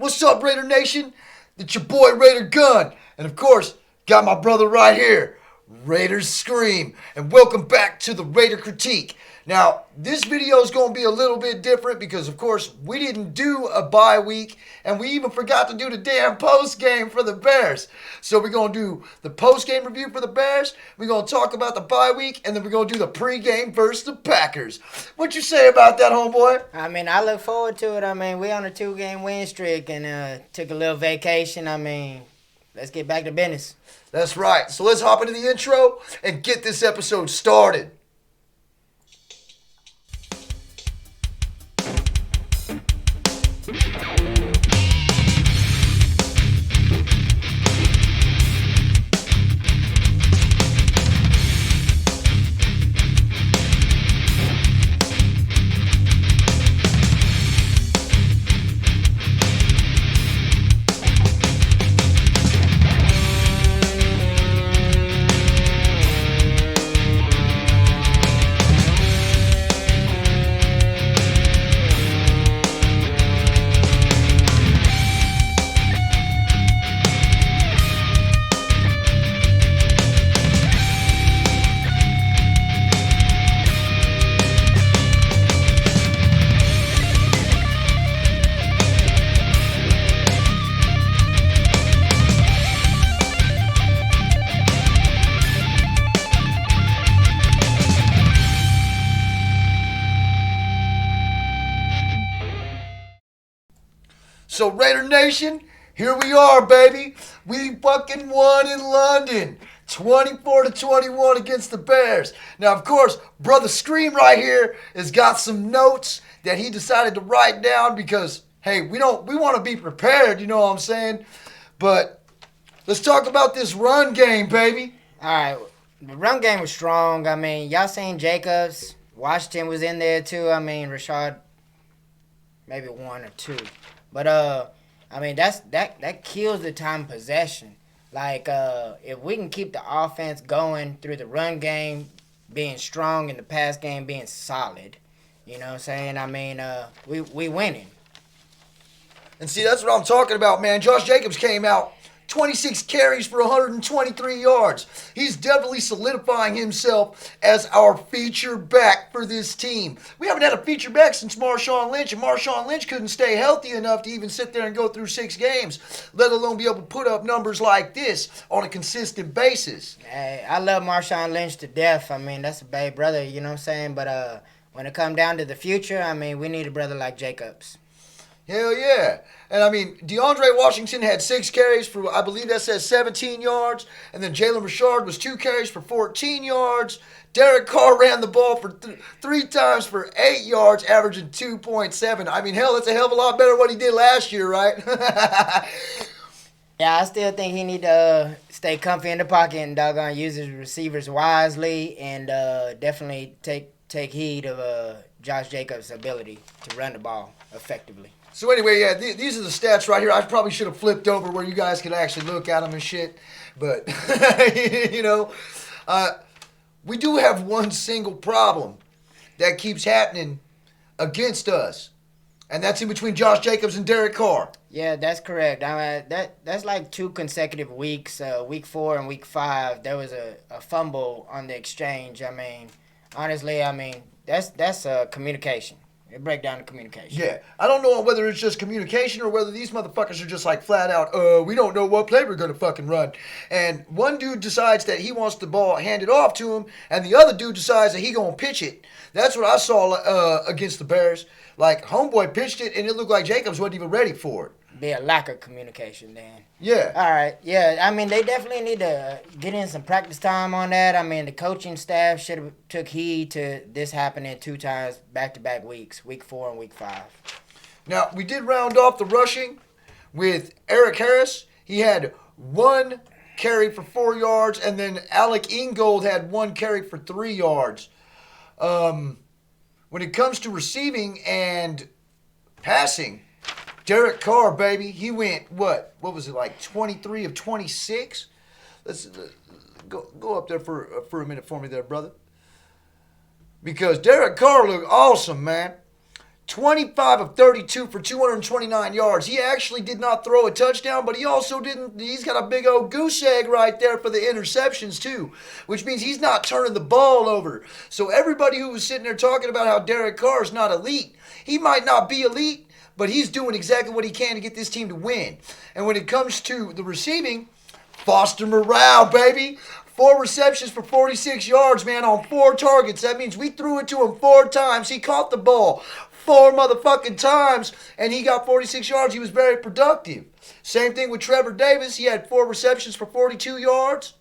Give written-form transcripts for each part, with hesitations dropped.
What's up, Raider Nation? It's your boy Raider Gun. And of course, got my brother right here, Raiders Scream. And welcome back to the Raider Critique. Now, this video is going to be a little bit different because, of course, we didn't do a bye week. And we even forgot to do the damn post game for the Bears. So we're going to do the post game review for the Bears. We're going to talk about the bye week. And then we're going to do the pregame versus the Packers. What you say about that, homeboy? I mean, I look forward to it. I mean, we on a 2-game win streak and took a little vacation. I mean, let's get back to business. That's right. So let's hop into the intro and get this episode started. So Raider Nation, here we are, baby. We fucking won in London. 24-21 against the Bears. Now, of course, Brother Scream right here has got some notes that he decided to write down because, hey, we want to be prepared, you know what I'm saying? But let's talk about this run game, baby. All right, the run game was strong. I mean, y'all seen Jacobs. Washington was in there, too. I mean, Rashad, maybe one or two. But, I mean, that kills the time possession. Like, if we can keep the offense going through the run game, being strong, and the pass game being solid, you know what I'm saying? I mean, we winning. And see, that's what I'm talking about, man. Josh Jacobs came out 26 carries for 123 yards. He's definitely solidifying himself as our feature back for this team. We haven't had a feature back since Marshawn Lynch, and Marshawn Lynch couldn't stay healthy enough to even sit there and go through 6 games, let alone be able to put up numbers like this on a consistent basis. Hey, I love Marshawn Lynch to death. I mean, that's a babe brother, you know what I'm saying? But when it come down to the future, I mean, we need a brother like Jacobs. Hell yeah. And I mean, DeAndre Washington had 6 carries for, I believe that says 17 yards. And then Jalen Richard was 2 carries for 14 yards. Derek Carr ran the ball for 3 times for 8 yards, averaging 2.7. I mean, hell, that's a hell of a lot better than what he did last year, right? Yeah, I still think he need to stay comfy in the pocket and doggone use his receivers wisely and definitely take heed of Josh Jacobs' ability to run the ball effectively. So anyway, yeah, these are the stats right here. I probably should have flipped over where you guys could actually look at them and shit. But, you know, we do have one single problem that keeps happening against us. And that's in between Josh Jacobs and Derek Carr. Yeah, that's correct. I mean, that's like 2 consecutive weeks, week 4 and week 5. There was a fumble on the exchange. I mean, honestly, I mean, that's communication. It break down the communication. Yeah. I don't know whether it's just communication or whether these motherfuckers are just like flat out, we don't know what play we're going to fucking run. And one dude decides that he wants the ball handed off to him, and the other dude decides that he going to pitch it. That's what I saw against the Bears. Like, homeboy pitched it, and it looked like Jacobs wasn't even ready for it. Be a lack of communication then. Yeah. All right. Yeah, I mean, they definitely need to get in some practice time on that. I mean, the coaching staff should have took heed to this happening 2 times back-to-back weeks, week 4 and week 5. Now, we did round off the rushing with Eric Harris. He had 1 carry for 4 yards, and then Alec Ingold had 1 carry for 3 yards. When it comes to receiving and passing, Derek Carr, baby, he went, what was it, like 23 of 26? Let's go up there for a minute for me there, brother. Because Derek Carr looked awesome, man. 25 of 32 for 229 yards. He actually did not throw a touchdown, but he also didn't. He's got a big old goose egg right there for the interceptions too, which means he's not turning the ball over. So everybody who was sitting there talking about how Derek Carr is not elite, he might not be elite, but he's doing exactly what he can to get this team to win. And when it comes to the receiving, Foster morale, baby. 4 receptions for 46 yards, man, on 4 targets. That means we threw it to him 4 times. He caught the ball 4 motherfucking times, and he got 46 yards. He was very productive. Same thing with Trevor Davis. He had 4 receptions for 42 yards.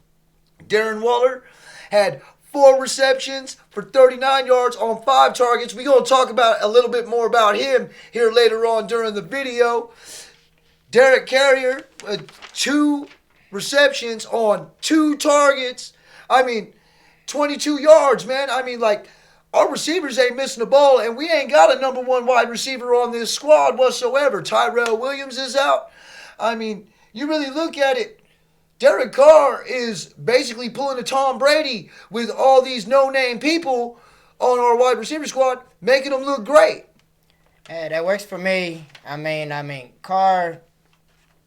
Darren Waller had 4 receptions for 39 yards on 5 targets. We're going to talk about a little bit more about him here later on during the video. Derek Carrier, 2 receptions on 2 targets. 22 yards, man. Our receivers ain't missing the ball, and we ain't got a number 1 wide receiver on this squad whatsoever. Tyrell Williams is out. You really look at it, Derek Carr is basically pulling a Tom Brady with all these no-name people on our wide receiver squad, making them look great. Hey, that works for me. Carr,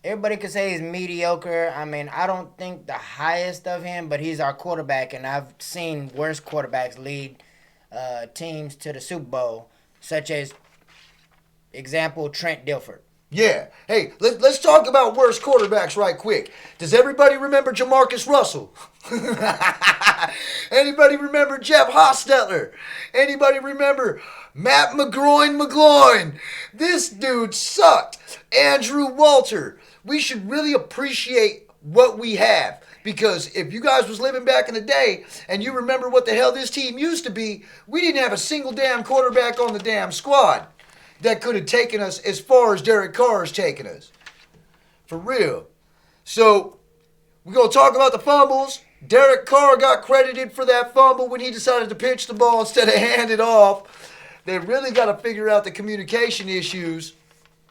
everybody could say he's mediocre. I don't think the highest of him, but he's our quarterback, and I've seen worse quarterbacks lead teams to the Super Bowl, such as, example, Trent Dilfer. Yeah. Hey, let's talk about worse quarterbacks right quick. Does everybody remember Jamarcus Russell? Anybody remember Jeff Hostetler? Anybody remember Matt McGloin? This dude sucked. Andrew Walter. We should really appreciate what we have, because if you guys was living back in the day and you remember what the hell this team used to be, we didn't have a single damn quarterback on the damn squad that could have taken us as far as Derek Carr has taken us. For real. So, we're going to talk about the fumbles. Derek Carr got credited for that fumble when he decided to pitch the ball instead of hand it off. They really got to figure out the communication issues.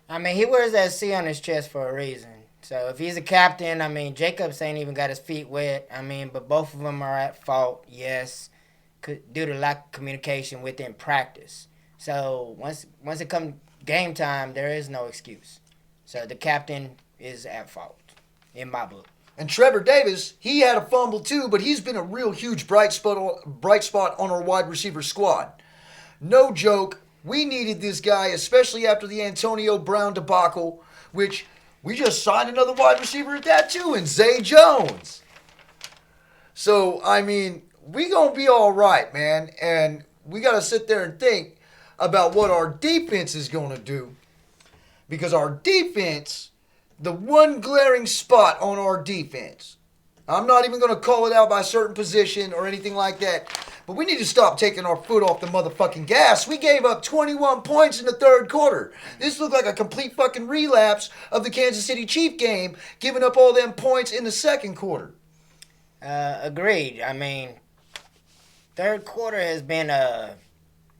He wears that C on his chest for a reason. So, if he's a captain, Jacobs ain't even got his feet wet. But both of them are at fault, yes, due to lack of communication within practice. So once it comes game time, there is no excuse. So the captain is at fault, in my book. And Trevor Davis, he had a fumble too, but he's been a real huge bright spot on our wide receiver squad. No joke, we needed this guy, especially after the Antonio Brown debacle, which we just signed another wide receiver at that too, in Zay Jones. So, we gonna be all right, man. And we got to sit there and think about what our defense is going to do, because our defense, the one glaring spot on our defense, I'm not even going to call it out by a certain position or anything like that, but we need to stop taking our foot off the motherfucking gas. We gave up 21 points in the 3rd quarter. This looked like a complete fucking relapse of the Kansas City Chiefs game, giving up all them points in the 2nd quarter. Agreed. 3rd quarter has been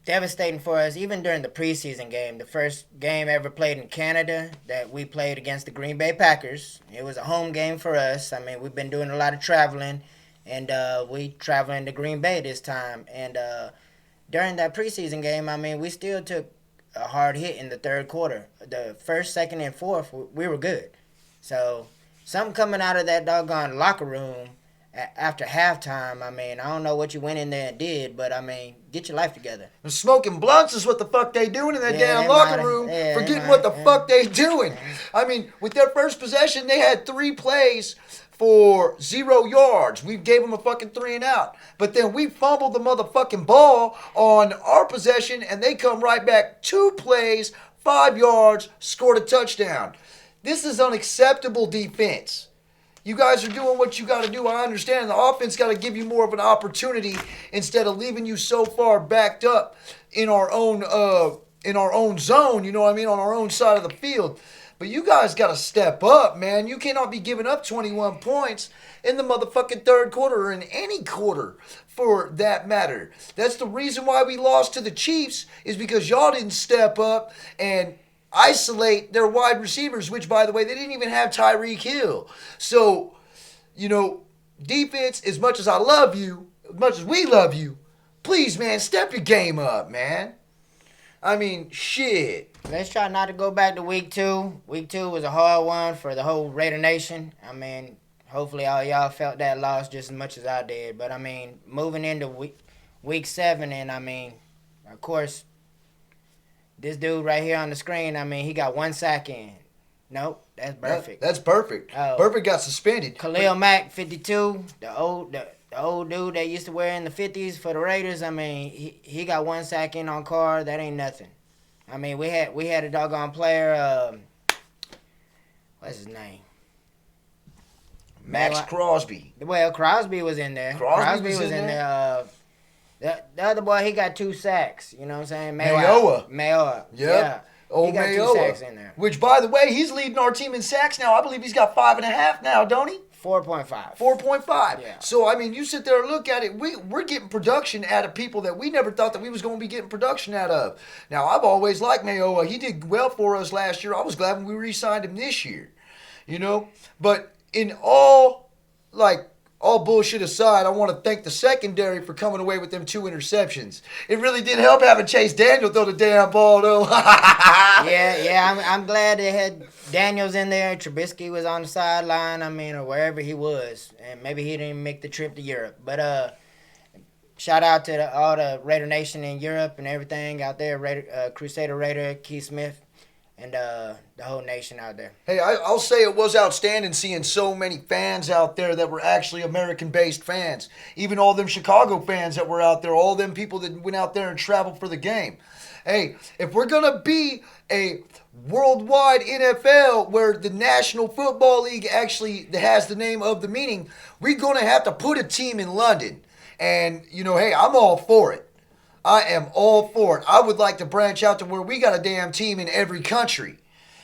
devastating for us, even during the preseason game. The first game ever played in Canada that we played against the Green Bay Packers. It was a home game for us. We've been doing a lot of traveling, and we traveling to Green Bay this time. And during that preseason game, we still took a hard hit in the 3rd quarter. The 1st, 2nd, and 4th, we were good. So something coming out of that doggone locker room after halftime. I don't know what you went in there and did, but get your life together. And smoking blunts is what the fuck they doing in that damn locker room, forgetting what the fuck they doing. With their first possession, they had 3 plays for 0 yards. We gave them a fucking 3 and out. But then we fumbled the motherfucking ball on our possession, and they come right back, 2 plays, 5 yards, scored a touchdown. This is unacceptable defense. You guys are doing what you got to do. I understand the offense got to give you more of an opportunity instead of leaving you so far backed up in our own zone, on our own side of the field. But you guys got to step up, man. You cannot be giving up 21 points in the motherfucking 3rd quarter, or in any quarter for that matter. That's the reason why we lost to the Chiefs, is because y'all didn't step up and isolate their wide receivers, which, by the way, they didn't even have Tyreek Hill. So, defense, as much as I love you, as much as we love you, please, man, step your game up, man. I mean, shit. Let's try not to go back to week 2. Week 2 was a hard one for the whole Raider Nation. I mean, hopefully all y'all felt that loss just as much as I did. But, I mean, moving into week 7, and, I mean, of course, this dude right here on the screen, I mean, he got 1 sack in. Nope, that's perfect. That's perfect. Perfect got suspended. Khalil Mack, 52, the old dude that used to wear in the 50s for the Raiders. I mean, he got 1 sack in on card. That ain't nothing. I mean, we had a doggone player. What's his name? Max Crosby. Well, Crosby was in there. Crosby was in there. The other boy, he got 2 sacks. You know what I'm saying? Mayowa. Yep. Yeah. Old he got Mayowa. 2 sacks in there. Which, by the way, he's leading our team in sacks now. I believe he's got 5.5 now, don't he? 4.5. 4.5. Yeah. So, I mean, you sit there and look at it. We're getting production out of people that we never thought that we was going to be getting production out of. Now, I've always liked Mayowa. He did well for us last year. I was glad when we re-signed him this year. You know? But in all bullshit aside, I want to thank the secondary for coming away with them 2 interceptions. It really did help having Chase Daniel throw the damn ball, though. yeah. I'm glad they had Daniels in there. Trubisky was on the sideline, I mean, or wherever he was. And maybe he didn't make the trip to Europe. But shout out to all the Raider Nation in Europe and everything out there. Crusader Raider, Keith Smith, and the whole nation out there. Hey, I'll say it was outstanding seeing so many fans out there that were actually American-based fans. Even all them Chicago fans that were out there, all them people that went out there and traveled for the game. Hey, if we're going to be a worldwide NFL where the National Football League actually has the name of the meaning, we're going to have to put a team in London. And, you know, hey, I'm all for it. I am all for it. I would like to branch out to where we got a damn team in every country.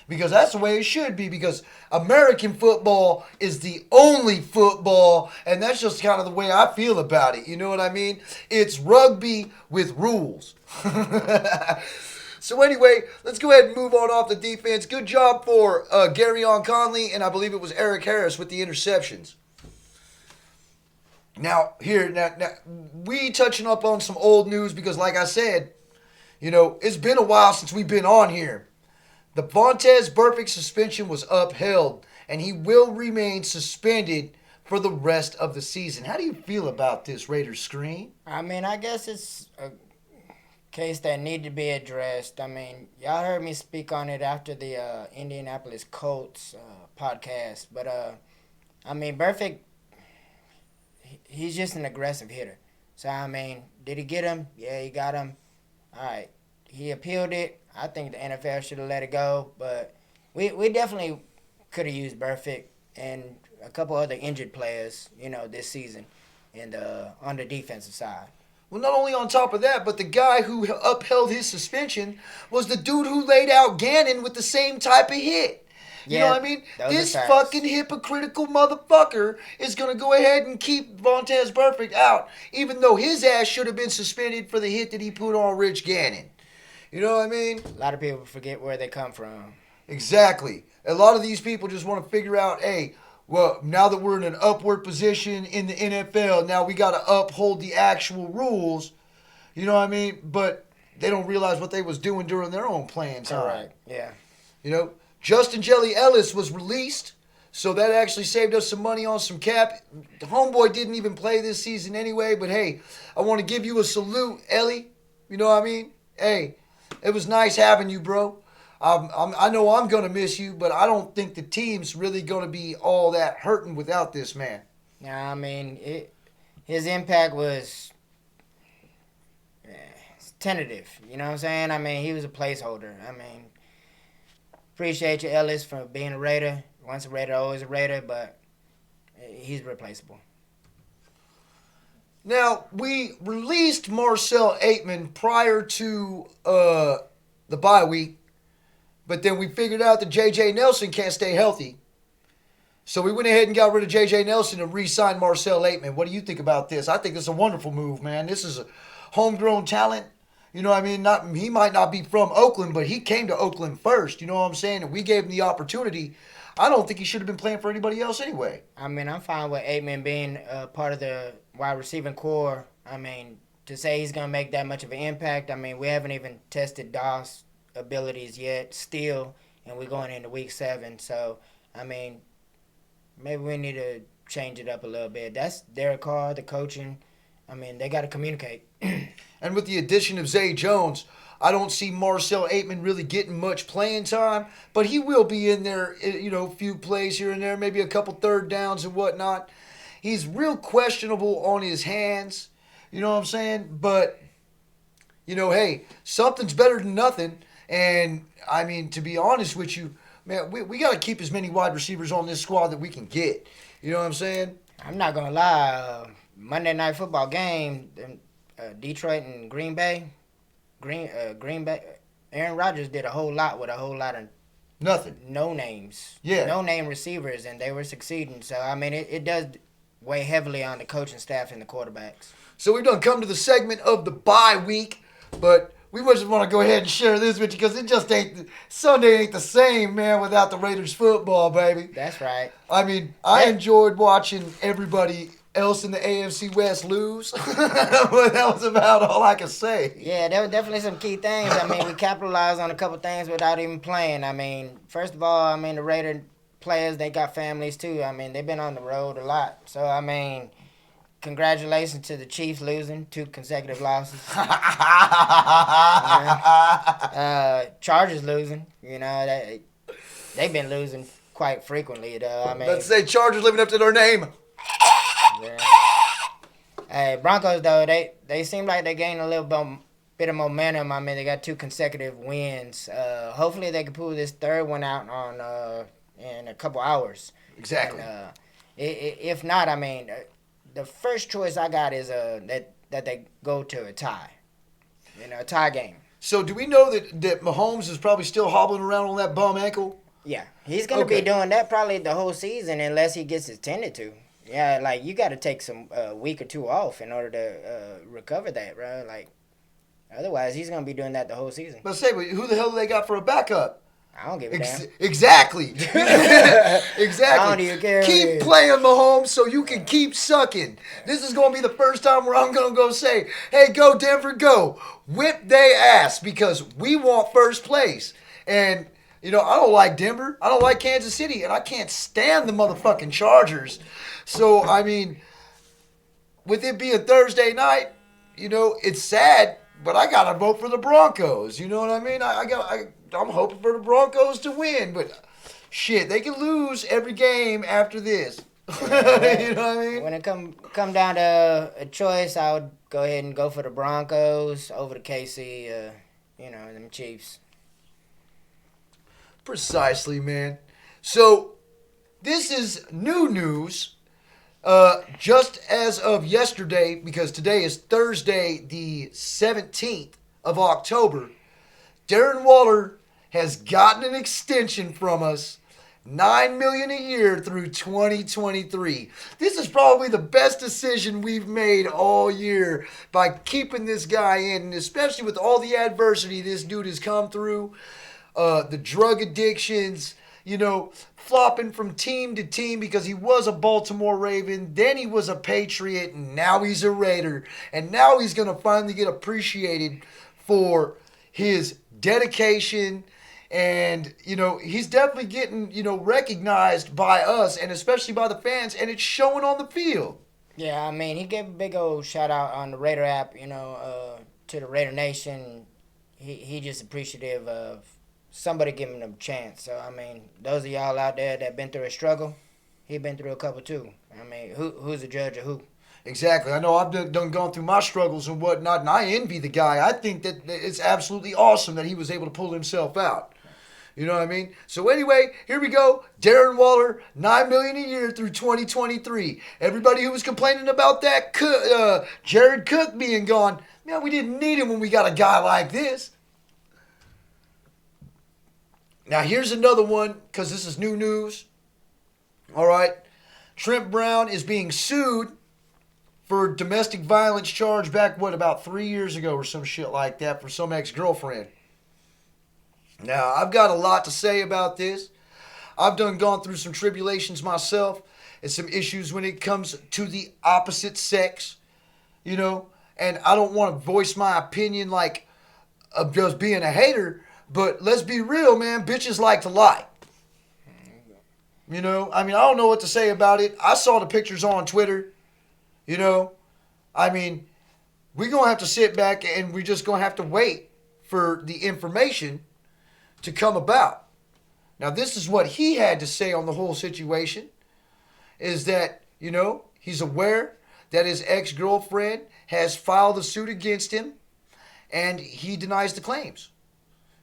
Because that's the way it should be. Because American football is the only football. And that's just kind of the way I feel about it. You know what I mean? It's rugby with rules. So anyway, let's go ahead and move on off the defense. Good job for Garyon Conley. And I believe it was Eric Harris with the interceptions. Now, we touching up on some old news because, like I said, you know, it's been a while since we've been on here. The Vontaze Burfict suspension was upheld, and he will remain suspended for the rest of the season. How do you feel about this, Raiders Screen? I mean, I guess it's a case that need to be addressed. I mean, y'all heard me speak on it after the Indianapolis Colts podcast. But, I mean, Burfict, he's just an aggressive hitter. So, I mean, did he get him? Yeah, he got him. All right. He appealed it. I think the NFL should have let it go. But we definitely could have used Burfict and a couple other injured players, you know, this season and on the defensive side. Well, not only on top of that, but the guy who upheld his suspension was the dude who laid out Gannon with the same type of hit. You know what I mean? This fucking hypocritical motherfucker is going to go ahead and keep Vontaze Burfict out, even though his ass should have been suspended for the hit that he put on Rich Gannon. You know what I mean? A lot of people forget where they come from. Exactly. A lot of these people just want to figure out, hey, well, now that we're in an upward position in the NFL, now we got to uphold the actual rules. You know what I mean? But they don't realize what they was doing during their own playing time. Right. Yeah. You know? Justin Jelly Ellis was released, so that actually saved us some money on some cap. The homeboy didn't even play this season anyway, but hey, I want to give you a salute, Ellie. You know what I mean? Hey, it was nice having you, bro. I know I'm going to miss you, but I don't think the team's really going to be all that hurting without this man. Yeah, I mean, his impact was tentative. You know what I'm saying? I mean, he was a placeholder. I mean, appreciate you, Ellis, for being a Raider. Once a Raider, always a Raider, but he's replaceable. Now, we released Marcel Aitman prior to the bye week, but then we figured out that J.J. Nelson can't stay healthy. So we went ahead and got rid of J.J. Nelson and re-signed Marcel Aitman. What do you think about this? I think it's a wonderful move, man. This is a homegrown talent. You know what I mean? He might not be from Oakland, but he came to Oakland first. You know what I'm saying? And we gave him the opportunity. I don't think he should have been playing for anybody else anyway. I mean, I'm fine with Aitman being part of the wide receiving core. I mean, to say he's gonna make that much of an impact. I mean, we haven't even tested Doss' abilities yet, still, and we're going into week 7. So, I mean, maybe we need to change it up a little bit. That's their call, the coaching. I mean, they got to communicate. And with the addition of Zay Jones, I don't see Marcel Aitman really getting much playing time, but he will be in there, a few plays here and there, maybe a couple third downs and whatnot. He's real questionable on his hands, you know what I'm saying? But, hey, something's better than nothing. And, I mean, to be honest with you, man, we got to keep as many wide receivers on this squad that we can get. You know what I'm saying? I'm not going to lie. Monday Night Football game, Detroit and Green Bay. Green Bay. Aaron Rodgers did a whole lot with a whole lot of nothing. No names. Yeah. No name receivers, and they were succeeding. So, I mean, it does weigh heavily on the coaching staff and the quarterbacks. So we've done come to the segment of the bye week, but we just want to go ahead and share this with you because it just Sunday ain't the same, man, without the Raiders football, baby. That's right. I mean, I enjoyed watching everybody else in the AFC West lose, but that was about all I could say. Yeah, there were definitely some key things. I mean, we capitalized on a couple things without even playing. I mean, first of all, the Raider players, they got families too. I mean, they've been on the road a lot. So, I mean, congratulations to the Chiefs losing 2 consecutive losses. Chargers losing. They've been losing quite frequently, though. I mean, let's say Chargers living up to their name. Yeah. Hey, Broncos, though, they seem like they gained a little bit of momentum. I mean, they got 2 consecutive wins. Hopefully they can pull this third one out in a couple hours. Exactly. And, if not, I mean, the first choice I got is that they go to a tie. A tie game. So do we know that Mahomes is probably still hobbling around on that bum ankle? Yeah, he's going to be doing that probably the whole season unless he gets it tended to. Yeah, like, you got to take some week or 2 off in order to recover that, bro. Like, otherwise, he's going to be doing that the whole season. Let's say, who the hell do they got for a backup? I don't give a damn. Exactly. Exactly. I don't even care. Keep playing Mahomes so you can keep sucking. This is going to be the first time where I'm going to go say, hey, go Denver, go. Whip they ass because we want first place. And, I don't like Denver. I don't like Kansas City. And I can't stand the motherfucking Chargers. So, I mean, with it being Thursday night, it's sad, but I got to vote for the Broncos. You know what I mean? I'm hoping for the Broncos to win, but shit, they can lose every game after this. You know what I mean? When it come down to a choice, I would go ahead and go for the Broncos over the KC, them Chiefs. Precisely, man. So, this is new news. Just as of yesterday, because today is Thursday, the 17th of October, Darren Waller has gotten an extension from us, $9 million a year through 2023. This is probably the best decision we've made all year by keeping this guy in, and especially with all the adversity this dude has come through, the drug addictions, flopping from team to team because he was a Baltimore Raven, then he was a Patriot, and now he's a Raider. And now he's going to finally get appreciated for his dedication. And, he's definitely getting, recognized by us and especially by the fans, and it's showing on the field. Yeah, I mean, he gave a big old shout out on the Raider app, to the Raider Nation. He just appreciative of somebody giving him a chance. So, I mean, those of y'all out there that been through a struggle, he been through a couple too. I mean, who's the judge of who? Exactly. I know I've done gone through my struggles and whatnot, and I envy the guy. I think that it's absolutely awesome that he was able to pull himself out. You know what I mean? So anyway, here we go. Darren Waller, $9 million a year through 2023. Everybody who was complaining about that Jared Cook being gone, man, we didn't need him when we got a guy like this. Now, here's another one, because this is new news. All right. Trent Brown is being sued for domestic violence charge back, about 3 years ago or some shit like that for some ex-girlfriend. Now, I've got a lot to say about this. I've gone through some tribulations myself and some issues when it comes to the opposite sex, and I don't want to voice my opinion like of just being a hater, but let's be real, man. Bitches like to lie. You know, I mean, I don't know what to say about it. I saw the pictures on Twitter. You know, I mean, we're going to have to sit back and we're just going to have to wait for the information to come about. Now, this is what he had to say on the whole situation, is that, you know, he's aware that his ex-girlfriend has filed a suit against him, and he denies the claims.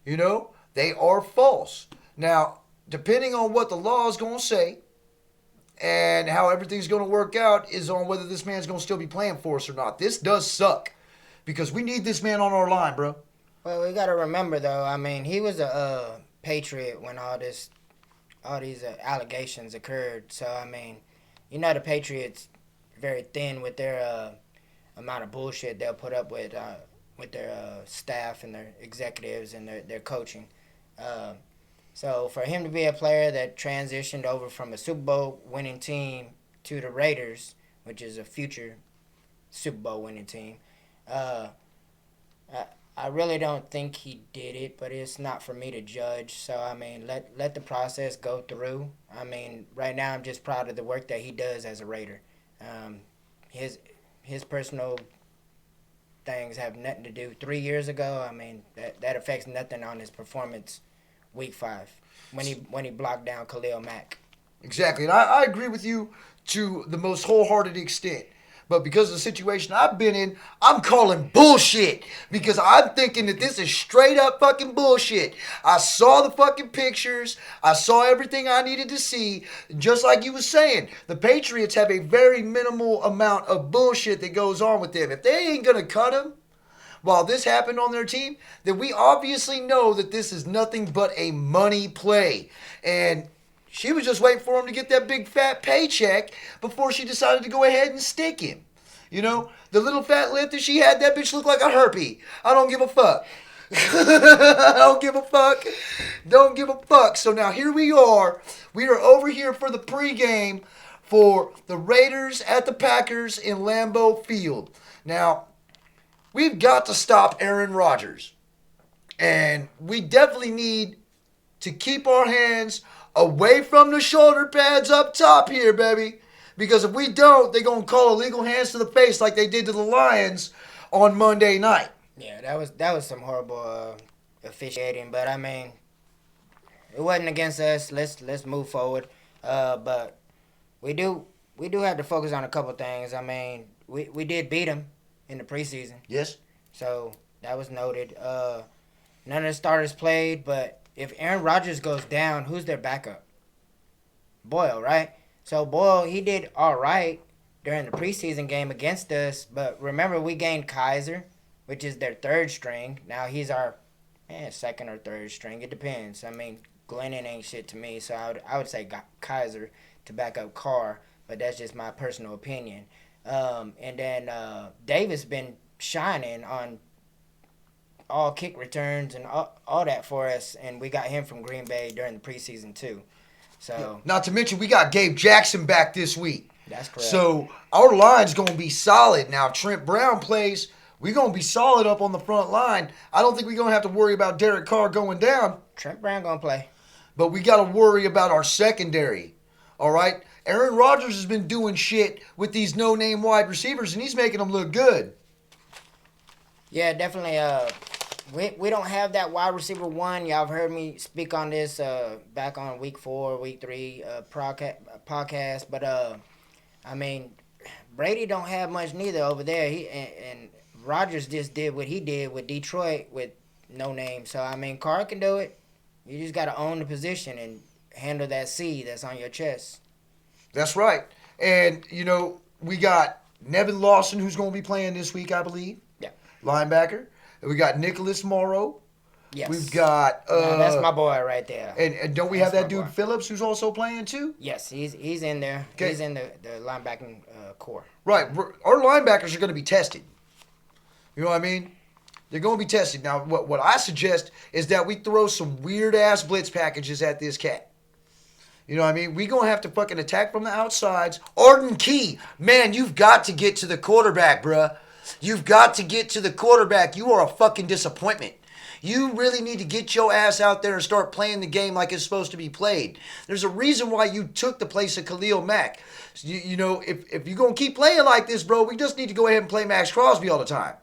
You know, they are false. Now, depending on what the law is going to say and how everything's going to work out is on whether this man's going to still be playing for us or not. This does suck because we need this man on our line, bro. Well, we got to remember, though, I mean, he was a Patriot when all these allegations occurred. So, I mean, you know, the Patriots very thin with their amount of bullshit they'll put up with their staff and their executives and their coaching. So for him to be a player that transitioned over from a Super Bowl winning team to the Raiders, which is a future Super Bowl winning team, I really don't think he did it, but it's not for me to judge. So, I mean, let the process go through. I mean, right now I'm just proud of the work that he does as a Raider. His personal things have nothing to do. 3 years ago, I mean, that affects nothing on his performance week 5 when he blocked down Khalil Mack. Exactly. And I agree with you to the most wholehearted extent. But because of the situation I've been in, I'm calling bullshit. Because I'm thinking that this is straight up fucking bullshit. I saw the fucking pictures. I saw everything I needed to see. Just like you was saying, the Patriots have a very minimal amount of bullshit that goes on with them. If they ain't going to cut him while this happened on their team, then we obviously know that this is nothing but a money play. And she was just waiting for him to get that big fat paycheck before she decided to go ahead and stick him. You know, the little fat lip that she had, that bitch looked like a herpy. I don't give a fuck. I don't give a fuck. Don't give a fuck. So now here we are. We are over here for the pregame for the Raiders at the Packers in Lambeau Field. Now, we've got to stop Aaron Rodgers. And we definitely need to keep our hands away from the shoulder pads up top here, baby. Because if we don't, they're going to call illegal hands to the face like they did to the Lions on Monday night. Yeah, that was some horrible officiating, but I mean, it wasn't against us. Let's move forward. But we do have to focus on a couple things. I mean, we did beat them in the preseason. Yes. So that was noted. None of the starters played, but if Aaron Rodgers goes down, who's their backup? Boyle, right? So Boyle, he did all right during the preseason game against us, but remember we gained Kaiser, which is their third string. Now he's our second or third string. It depends. I mean, Glennon ain't shit to me, so I would say Kaiser to back up Carr, but that's just my personal opinion. And then Davis been shining on all kick returns and all that for us, and we got him from Green Bay during the preseason too. So not to mention we got Gabe Jackson back this week. That's correct. So our line's going to be solid. Now Trent Brown plays, we're going to be solid up on the front line. I don't think we're going to have to worry about Derek Carr going down. Trent Brown going to play. But we got to worry about our secondary. All right? Aaron Rodgers has been doing shit with these no-name wide receivers, and he's making them look good. Yeah, definitely. We don't have that wide receiver one. Y'all have heard me speak on this back on week 4, week 3 podcast. But I mean, Brady don't have much neither over there. And Rodgers just did what he did with Detroit with no name. So I mean, Carr can do it. You just got to own the position and handle that C that's on your chest. That's right. And you know we got Nevin Lawson who's going to be playing this week, I believe. Yeah. Linebacker. We got Nicholas Morrow. Yes. We've got... that's my boy right there. And don't we have that dude Phillips who's also playing too? Yes, he's in there. Okay. He's in the linebacking core. Right. Our linebackers are going to be tested. You know what I mean? They're going to be tested. Now, what I suggest is that we throw some weird-ass blitz packages at this cat. You know what I mean? We're going to have to fucking attack from the outsides. Arden Key, man, you've got to get to the quarterback, bruh. You've got to get to the quarterback. You are a fucking disappointment. You really need to get your ass out there and start playing the game like it's supposed to be played. There's a reason why you took the place of Khalil Mack. You know, if you're going to keep playing like this, bro, we just need to go ahead and play Max Crosby all the time.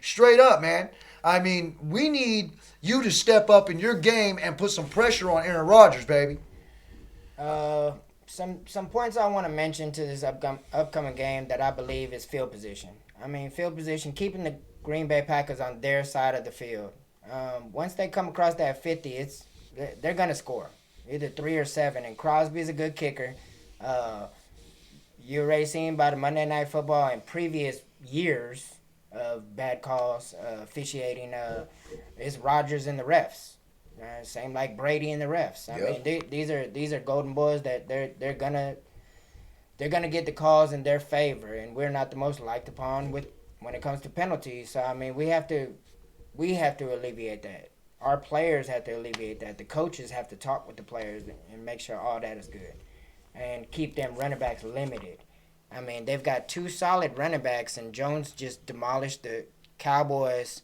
Straight up, man. I mean, we need you to step up in your game and put some pressure on Aaron Rodgers, baby. Some points I want to mention to this upcoming game that I believe is field position. I mean, field position, keeping the Green Bay Packers on their side of the field. Once they come across that 50, they're going to score, either 3 or 7. And Crosby's a good kicker. You're already seen by the Monday Night Football in previous years of bad calls, officiating. It's Rodgers and the refs. Same like Brady and the refs. I mean, these are golden boys that they're gonna get the calls in their favor, and we're not the most liked upon when it comes to penalties. So I mean, we have to alleviate that. Our players have to alleviate that. The coaches have to talk with the players and make sure all that is good, and keep them running backs limited. I mean, they've got 2 solid running backs, and Jones just demolished the Cowboys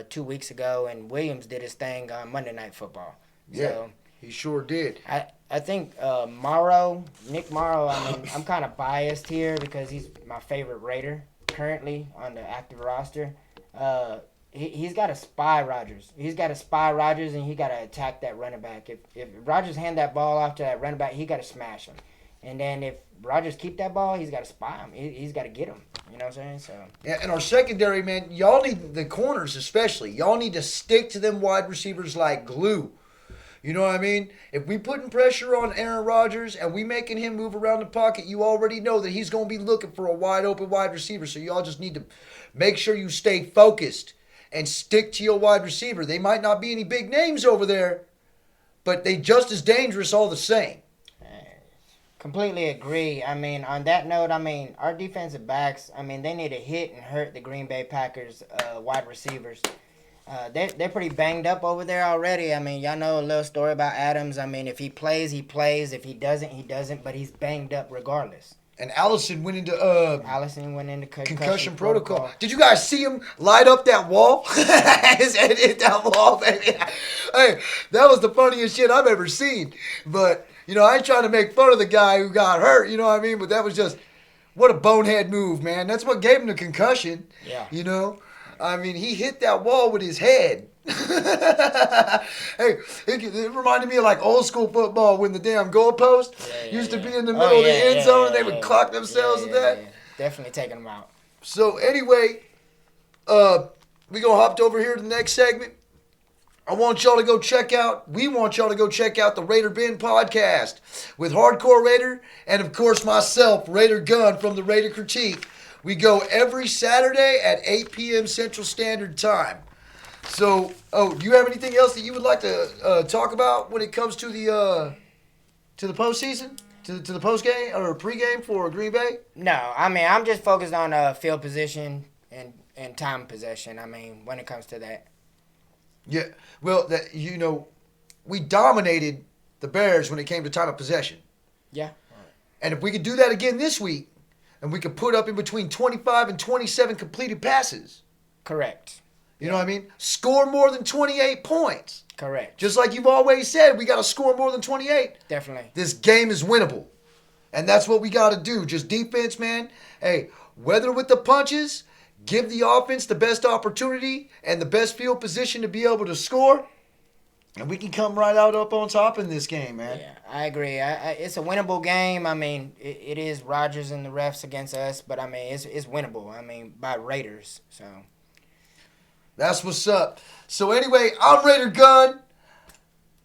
2 weeks ago, and Williams did his thing on Monday Night Football. Yeah, so, he sure did. I think Nick Morrow, I mean, I'm kind of biased here because he's my favorite Raider currently on the active roster. He's got to spy Rodgers. He's got to spy Rodgers, and he got to attack that running back. If Rodgers hand that ball off to that running back, he got to smash him. And then if Rodgers keep that ball, he's got to spy him. He's got to get him. You know what I'm saying? So yeah, and our secondary, man, y'all need the corners especially. Y'all need to stick to them wide receivers like glue. You know what I mean? If we putting pressure on Aaron Rodgers and we making him move around the pocket, you already know that he's going to be looking for a wide open wide receiver. So y'all just need to make sure you stay focused and stick to your wide receiver. They might not be any big names over there, but they just as dangerous all the same. Completely agree. I mean, on that note, I mean, our defensive backs, I mean, they need to hit and hurt the Green Bay Packers wide receivers. They're pretty banged up over there already. I mean, y'all know a little story about Adams. I mean, if he plays, he plays. If he doesn't, he doesn't. But he's banged up regardless. And Allison went into concussion protocol. Did you guys see him light up that wall? His head hit that wall, baby. Hey, that was the funniest shit I've ever seen. But, you know, I ain't trying to make fun of the guy who got hurt, you know what I mean? But that was just, what a bonehead move, man. That's what gave him the concussion. Yeah. You know? I mean, he hit that wall with his head. Hey, it reminded me of like old school football when the damn goalpost used to be in the middle of the end zone and they would clock themselves with that. Yeah. Definitely taking them out. So anyway, we gonna hop over here to the next segment. We want y'all to go check out the Raider Ben podcast with Hardcore Raider and of course myself, Raider Gunn from the Raider Critique. We go every Saturday at 8 p.m. Central Standard Time. So, do you have anything else that you would like to talk about when it comes to the postseason, to the post game or pregame for Green Bay? No, I mean I'm just focused on field position and time possession. I mean when it comes to that. Yeah, well, we dominated the Bears when it came to time of possession. Yeah. And if we could do that again this week, and we could put up in between 25 and 27 completed passes. Correct. You know what I mean? Score more than 28 points. Correct. Just like you've always said, we got to score more than 28. Definitely. This game is winnable. And that's what we got to do. Just defense, man. Hey, weather with the punches, give the offense the best opportunity and the best field position to be able to score. And we can come right out up on top in this game, man. Yeah, I agree. It's a winnable game. I mean, it is Rodgers and the refs against us, but I mean, it's winnable. I mean, by Raiders. So that's what's up. So anyway, I'm Raider Gunn.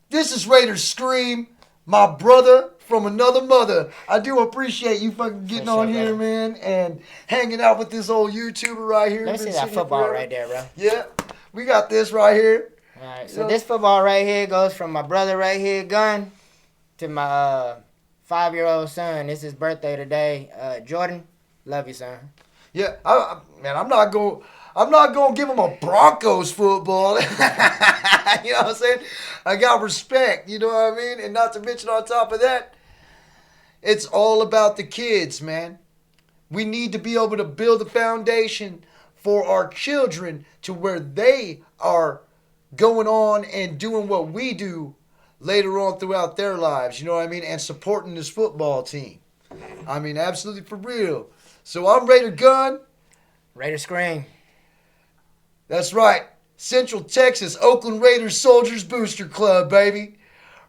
This is Raider Scream, my brother from another mother. I do appreciate you fucking getting on here, man, and hanging out with this old YouTuber right here. Let me see that football right there, bro. Yeah, we got this right here. All right, so this football right here goes from my brother right here, Gunn, to my 5-year-old son. It's his birthday today. Jordan, love you, son. Yeah, I'm not gonna give him a Broncos football. You know what I'm saying? I got respect. You know what I mean? And not to mention on top of that, it's all about the kids, man. We need to be able to build a foundation for our children to where they are going on and doing what we do later on throughout their lives, you know what I mean? And supporting this football team. I mean, absolutely for real. So I'm Raider Gun. Raider Scream. That's right. Central Texas Oakland Raiders Soldiers Booster Club, baby.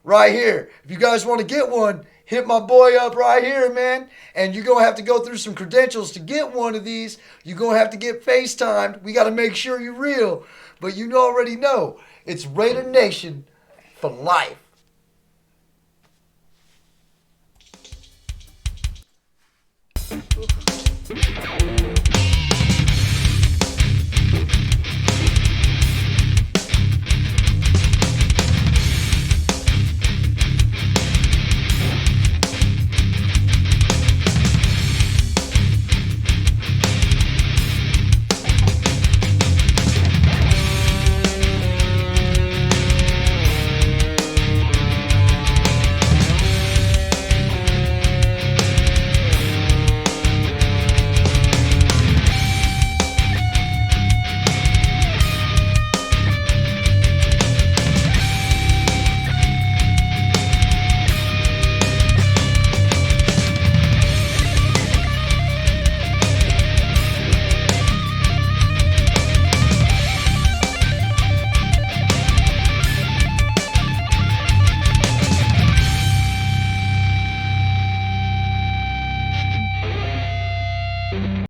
Right here. If you guys want to get one, hit my boy up right here, man. And you're going to have to go through some credentials to get one of these. You're going to have to get FaceTimed. We got to make sure you're real. But you already know, it's Raider Nation for life. Oof.